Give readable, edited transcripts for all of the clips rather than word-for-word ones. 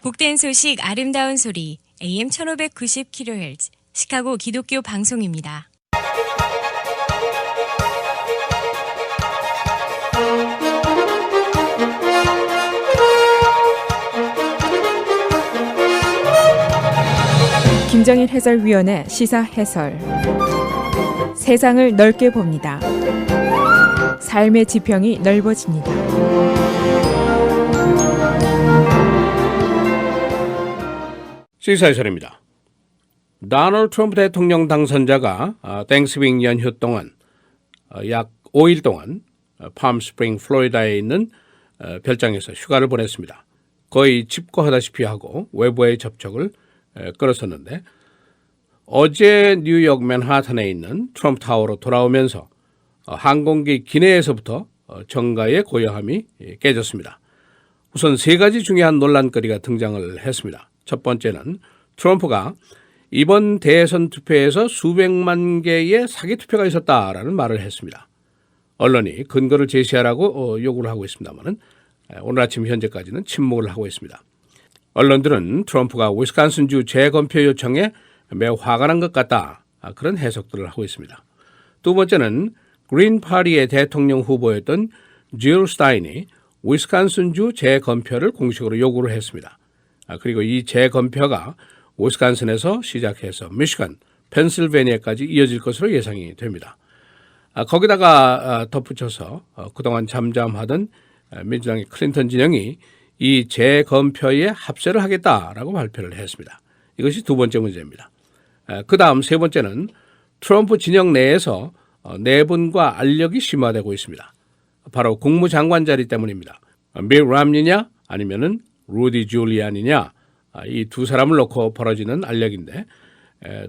복된 소식 아름다운 소리 AM 1590kHz 시카고 기독교 방송입니다. 김정일 해설위원의 시사 해설. 세상을 넓게 봅니다. 삶의 지평이 넓어집니다. 시사 해설입니다. 도널드 트럼프 대통령 당선자가 땡스기빙 연휴 동안 약 5일 동안 팜스프링 플로리다에 있는 별장에서 휴가를 보냈습니다. 거의 집거하다시피 하고 외부의 접촉을 끌어섰는데 어제 뉴욕 맨하탄에 있는 트럼프 타워로 돌아오면서 항공기 기내에서부터 정가의 고요함이 깨졌습니다. 우선 세 가지 중요한 논란거리가 등장을 했습니다. 첫 번째는 트럼프가 이번 대선 투표에서 수백만 개의 사기 투표가 있었다라는 말을 했습니다. 언론이 근거를 제시하라고 요구를 하고 있습니다만 오늘 아침 현재까지는 침묵을 하고 있습니다. 언론들은 트럼프가 위스콘신주 재검표 요청에 매우 화가 난 것 같다, 그런 해석들을 하고 있습니다. 두 번째는 그린 파티의 대통령 후보였던 질 스타인이 위스콘신주 재검표를 공식으로 요구를 했습니다. 그리고 이 재검표가 위스콘신에서 시작해서 미시간, 펜실베니아까지 이어질 것으로 예상이 됩니다. 거기다가 덧붙여서 그동안 잠잠하던 민주당의 클린턴 진영이 이 재검표에 합세를 하겠다라고 발표를 했습니다. 이것이 두 번째 문제입니다. 그 다음 세 번째는 트럼프 진영 내에서 내분과 알력이 심화되고 있습니다. 바로 국무장관 자리 때문입니다. 밀 람니냐 아니면은 루디 줄리안이냐, 이 두 사람을 놓고 벌어지는 알력인데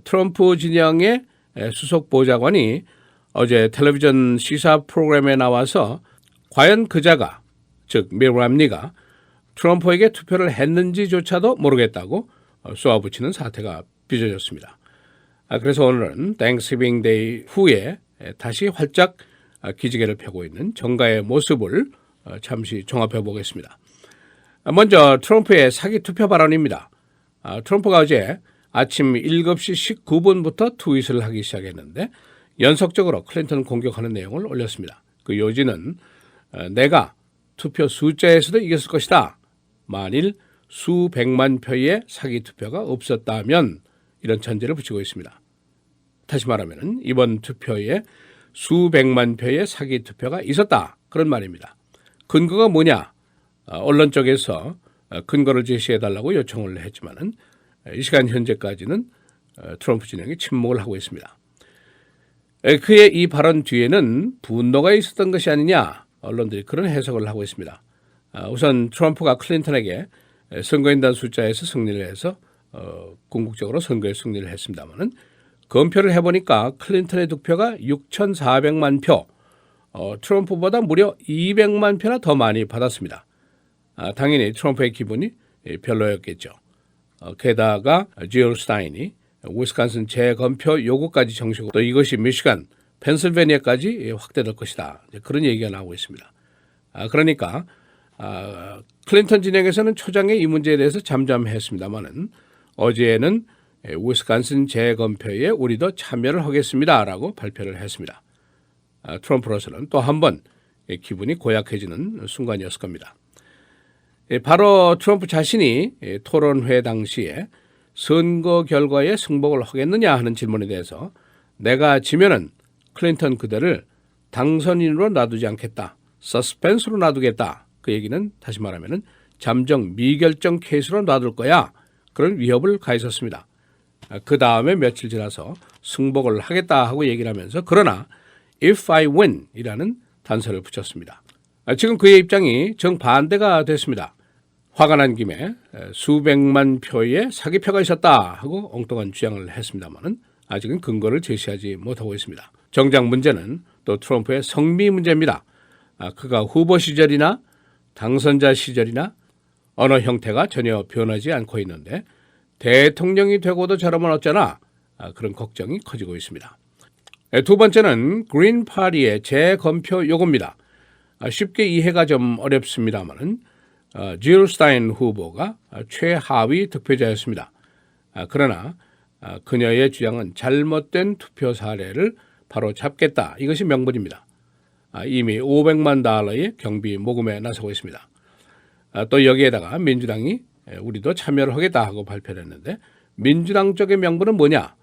트럼프 진영의 수석 보좌관이 어제 텔레비전 시사 프로그램에 나와서 과연 그자가, 즉 밀 람니가 트럼프에게 투표를 했는지조차도 모르겠다고 쏘아붙이는 사태가 빚어졌습니다. 그래서 오늘은 땡스기빙 데이 후에 다시 활짝 기지개를 펴고 있는 정가의 모습을 잠시 종합해 보겠습니다. 먼저 트럼프의 사기 투표 발언입니다. 트럼프가 어제 아침 7시 19분부터 트윗을 하기 시작했는데 연속적으로 클린턴 공격하는 내용을 올렸습니다. 그 요지는 내가 투표 숫자에서도 이겼을 것이다. 만일 수백만 표의 사기 투표가 없었다면, 이런 전제를 붙이고 있습니다. 다시 말하면 이번 투표에 수백만 표의 사기 투표가 있었다, 그런 말입니다. 근거가 뭐냐? 언론 쪽에서 근거를 제시해달라고 요청을 했지만은 이 시간 현재까지는 트럼프 진영이 침묵을 하고 있습니다. 그의 이 발언 뒤에는 분노가 있었던 것이 아니냐, 언론들이 그런 해석을 하고 있습니다. 우선 트럼프가 클린턴에게 선거인단 숫자에서 승리를 해서 궁극적으로 선거에 승리를 했습니다마는 검표를 해보니까 클린턴의 득표가 6,400만 표, 트럼프보다 무려 200만 표나 더 많이 받았습니다. 당연히 트럼프의 기분이 별로였겠죠. 게다가 질 스타인이 위스콘신 재검표 요구까지 정식으로, 또 이것이 미시간, 펜실베니아까지 확대될 것이다, 그런 얘기가 나오고 있습니다. 그러니까 클린턴 진영에서는 초장에 이 문제에 대해서 잠잠했습니다마는 어제는 위스콘신 재검표에 우리도 참여를 하겠습니다라고 발표를 했습니다. 트럼프로서는 또 한 번 기분이 고약해지는 순간이었을 겁니다. 바로 트럼프 자신이 토론회 당시에 선거 결과에 승복을 하겠느냐 하는 질문에 대해서 내가 지면은 클린턴 그대를 당선인으로 놔두지 않겠다, 서스펜스로 놔두겠다, 그 얘기는 다시 말하면 잠정 미결정 케이스로 놔둘 거야, 그런 위협을 가했었습니다. 그 다음에 며칠 지나서 승복을 하겠다 하고 얘기를 하면서 그러나 if I win 이라는 단서를 붙였습니다. 지금 그의 입장이 정반대가 됐습니다. 화가 난 김에 수백만 표의 사기표가 있었다 하고 엉뚱한 주장을 했습니다마는 아직은 근거를 제시하지 못하고 있습니다. 정작 문제는 또 트럼프의 성미 문제입니다. 그가 후보 시절이나 당선자 시절이나 언어 형태가 전혀 변하지 않고 있는데 대통령이 되고도 저러면 어쩌나, 그런 걱정이 커지고 있습니다. 두 번째는 그린 파티의 재검표 요구입니다. 쉽게 이해가 좀 어렵습니다만은 질 스타인 후보가 최하위 득표자였습니다. 그러나 그녀의 주장은 잘못된 투표 사례를 바로 잡겠다. 이것이 명분입니다. 이미 $500만 달러의 경비 모금에 나서고 있습니다. 또 여기에다가 민주당이 우리도 참여를 하겠다 하고 발표를 했는데 민주당 쪽의 명분은 뭐냐?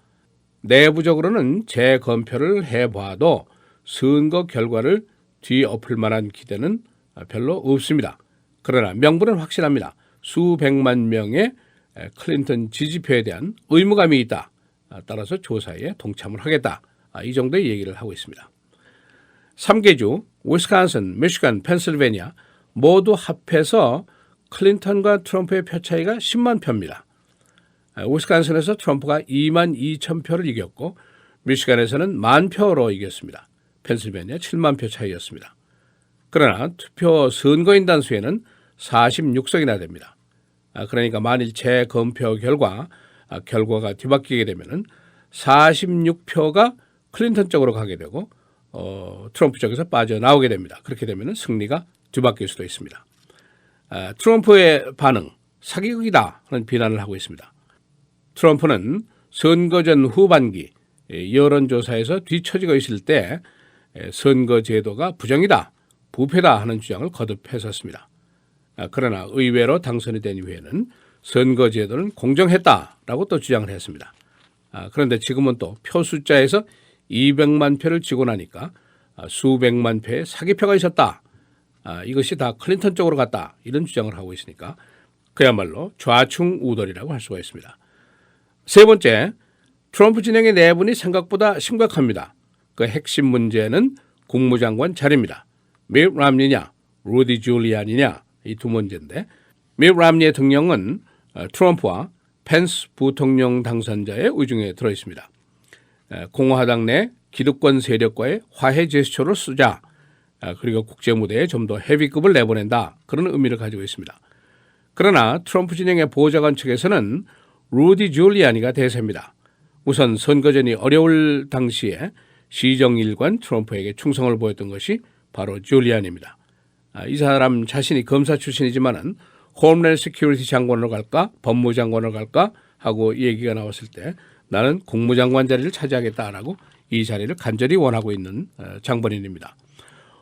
내부적으로는 재검표를 해봐도 선거 결과를 뒤엎을 만한 기대는 별로 없습니다. 그러나 명분은 확실합니다. 수백만 명의 클린턴 지지표에 대한 의무감이 있다. 따라서 조사에 동참을 하겠다. 이 정도의 얘기를 하고 있습니다. 3개주 위스콘신, 미시간, 펜실베니아 모두 합해서 클린턴과 트럼프의 표 차이가 10만 표입니다. 위스콘신에서 트럼프가 2만 2천 표를 이겼고 미시간에서는 1만 표로 이겼습니다. 펜실베니아 7만 표 차이였습니다. 그러나 투표 선거인단 수에는 46석이나 됩니다. 그러니까 만일 재검표 결과가 뒤바뀌게 되면 46표가 클린턴 쪽으로 가게 되고 트럼프 쪽에서 빠져나오게 됩니다. 그렇게 되면 승리가 뒤바뀔 수도 있습니다. 트럼프의 반응, 사기극이다 하는 비난을 하고 있습니다. 트럼프는 선거 전 후반기 여론조사에서 뒤처지고 있을 때 선거 제도가 부정이다, 부패다 하는 주장을 거듭했었습니다. 그러나 의외로 당선이 된 이후에는 선거 제도는 공정했다라고 또 주장을 했습니다. 그런데 지금은 또 표 숫자에서 200만 표를 지고 나니까 수백만 표의 사기표가 있었다. 이것이 다 클린턴 쪽으로 갔다. 이런 주장을 하고 있으니까 그야말로 좌충우돌이라고 할 수가 있습니다. 세 번째, 트럼프 진영의 내분이 생각보다 심각합니다. 그 핵심 문제는 국무장관 자리입니다. 밋 람니냐, 루디 줄리안이냐 이 두 문제인데 밋 람니의 등령은 트럼프와 펜스 부통령 당선자의 의중에 들어있습니다. 공화당 내 기득권 세력과의 화해 제스처를 쓰자. 그리고 국제무대에 좀 더 헤비급을 내보낸다. 그런 의미를 가지고 있습니다. 그러나 트럼프 진영의 보좌관 측에서는 루디 줄리아니가 대세입니다. 우선 선거전이 어려울 당시에 시정일관 트럼프에게 충성을 보였던 것이 바로 줄리안입니다. 이 사람 자신이 검사 출신이지만은 홈랜드 시큐리티 장관으로 갈까 법무장관으로 갈까 하고 얘기가 나왔을 때 나는 국무장관 자리를 차지하겠다라고 이 자리를 간절히 원하고 있는 장본인입니다.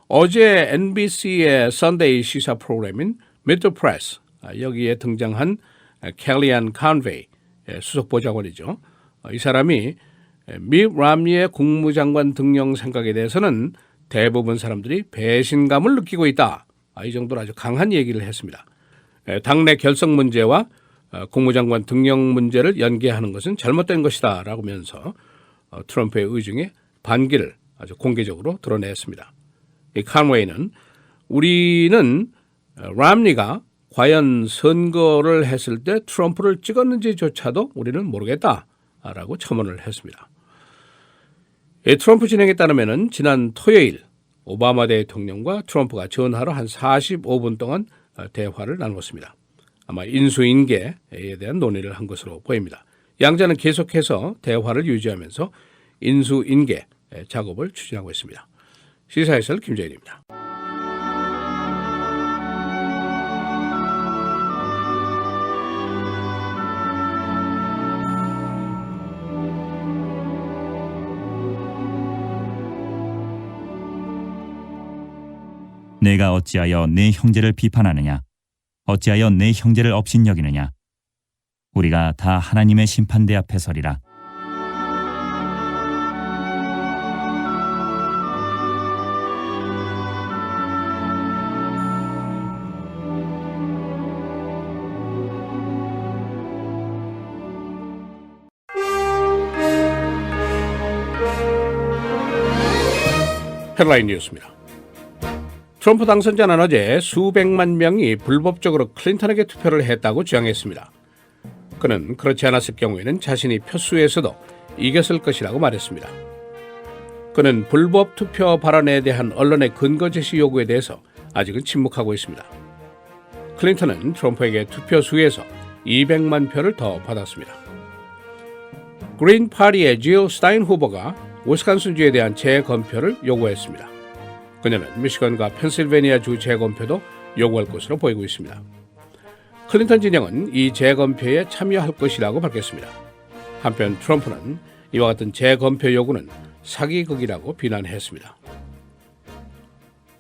어제 NBC의 선데이 시사 프로그램인 Meet the Press 여기에 등장한 켈리안 컨베이 수석 보좌관이죠. 이 사람이 밋 람니의 국무장관 등용 생각에 대해서는 대부분 사람들이 배신감을 느끼고 있다. 이 정도로 아주 강한 얘기를 했습니다. 당내 결성 문제와 국무장관 등용 문제를 연계하는 것은 잘못된 것이다 라고 하면서 트럼프의 의중에 반기를 아주 공개적으로 드러냈습니다. 이 컨웨이는 우리는 람니가 과연 선거를 했을 때 트럼프를 찍었는지조차도 우리는 모르겠다라고 첨언을 했습니다. 트럼프 진행에 따르면 지난 토요일 오바마 대통령과 트럼프가 전화로 한 45분 동안 대화를 나눴습니다. 아마 인수인계에 대한 논의를 한 것으로 보입니다. 양자는 계속해서 대화를 유지하면서 인수인계 작업을 추진하고 있습니다. 시사해설 김재일입니다. 내가 어찌하여 내 형제를 비판하느냐? 어찌하여 내 형제를 업신여기느냐? 우리가 다 하나님의 심판대 앞에 서리라. 헤드라인 뉴스입니다. 트럼프 당선자는 어제 수백만 명이 불법적으로 클린턴에게 투표를 했다고 주장했습니다. 그는 그렇지 않았을 경우에는 자신이 표수에서도 이겼을 것이라고 말했습니다. 그는 불법 투표 발언에 대한 언론의 근거 제시 요구에 대해서 아직은 침묵하고 있습니다. 클린턴은 트럼프에게 투표 수에서 200만 표를 더 받았습니다. 그린 파티의 질 스타인 후보가 위스콘신주에 대한 재검표를 요구했습니다. 그녀는 미시건과 펜실베니아 주 재검표도 요구할 것으로 보이고 있습니다. 클린턴 진영은 이 재검표에 참여할 것이라고 밝혔습니다. 한편 트럼프는 이와 같은 재검표 요구는 사기극이라고 비난했습니다.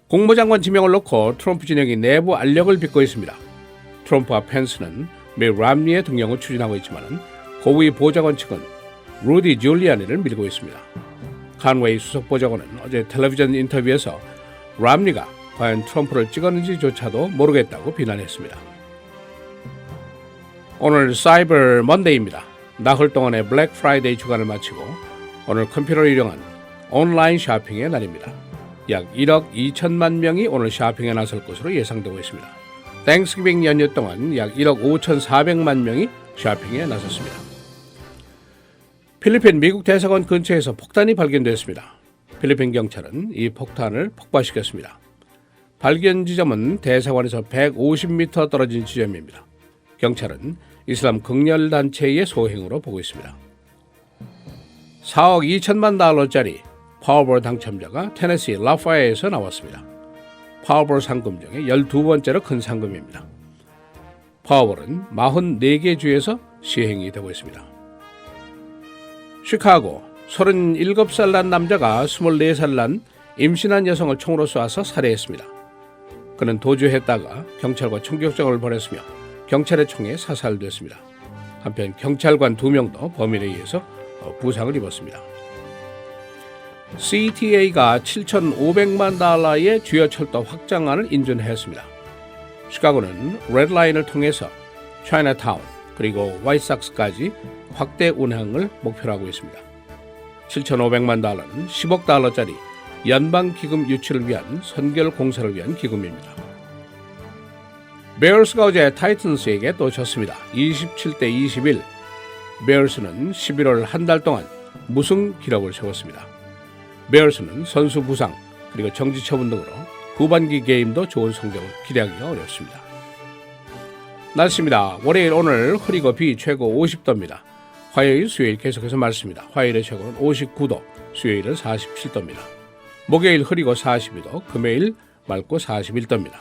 국무장관 지명을 놓고 트럼프 진영이 내부 알력을 빚고 있습니다. 트럼프와 펜스는 미 람니의 등용을 추진하고 있지만 고위 보좌관 측은 루디 줄리아니를 밀고 있습니다. 칸웨이 수석 보좌관은 어제 텔레비전 인터뷰에서 람니가 과연 트럼프를 찍었는지조차도 모르겠다고 비난했습니다. 오늘 사이버 먼데이입니다. 나흘 동안의 블랙 프라이데이 주간을 마치고 오늘 컴퓨터를 이용한 온라인 쇼핑의 날입니다. 약 1억 2천만 명이 오늘 쇼핑에 나설 것으로 예상되고 있습니다. 땡스기빙 연휴 동안 약 1억 5,400만 명이 쇼핑에 나섰습니다. 필리핀 미국 대사관 근처에서 폭탄이 발견됐습니다. 필리핀 경찰은 이 폭탄을 폭발시켰습니다. 발견 지점은 대사관에서 150m 떨어진 지점입니다. 경찰은 이슬람 극렬단체의 소행으로 보고 있습니다. 4억 2천만 달러짜리 파워볼 당첨자가 테네시 라파에에서 나왔습니다. 파워볼 상금 중에 12번째로 큰 상금입니다. 파워볼은 44개 주에서 시행이 되고 있습니다. 시카고 37살 난 남자가 24살 난 임신한 여성을 총으로 쏴서 살해했습니다. 그는 도주했다가 경찰과 총격전을 벌였으며 경찰의 총에 사살됐습니다. 한편 경찰관 2명도 범인에 의해서 부상을 입었습니다. CTA가 7,500만 달러의 주요 철도 확장안을 인준했습니다. 시카고는 레드라인을 통해서 차이나타운 그리고 화이트삭스까지 확대 운항을 목표로 하고 있습니다. 7,500만 달러는 10억 달러짜리 연방기금 유치를 위한 선결 공사를 위한 기금입니다. 베어스가 어제 타이튼스에게 또 졌습니다. 27대 21. 베어스는 11월 한 달 동안 무승 기록을 세웠습니다. 베어스는 선수 부상 그리고 정지 처분 등으로 후반기 게임도 좋은 성적을 기대하기가 어렵습니다. 날씨입니다. 월요일 오늘 흐리고 비 최고 50도입니다. 화요일 수요일 계속해서 맑습니다. 화요일의 최고는 59도, 수요일은 47도입니다. 목요일 흐리고 42도, 금요일 맑고 41도입니다.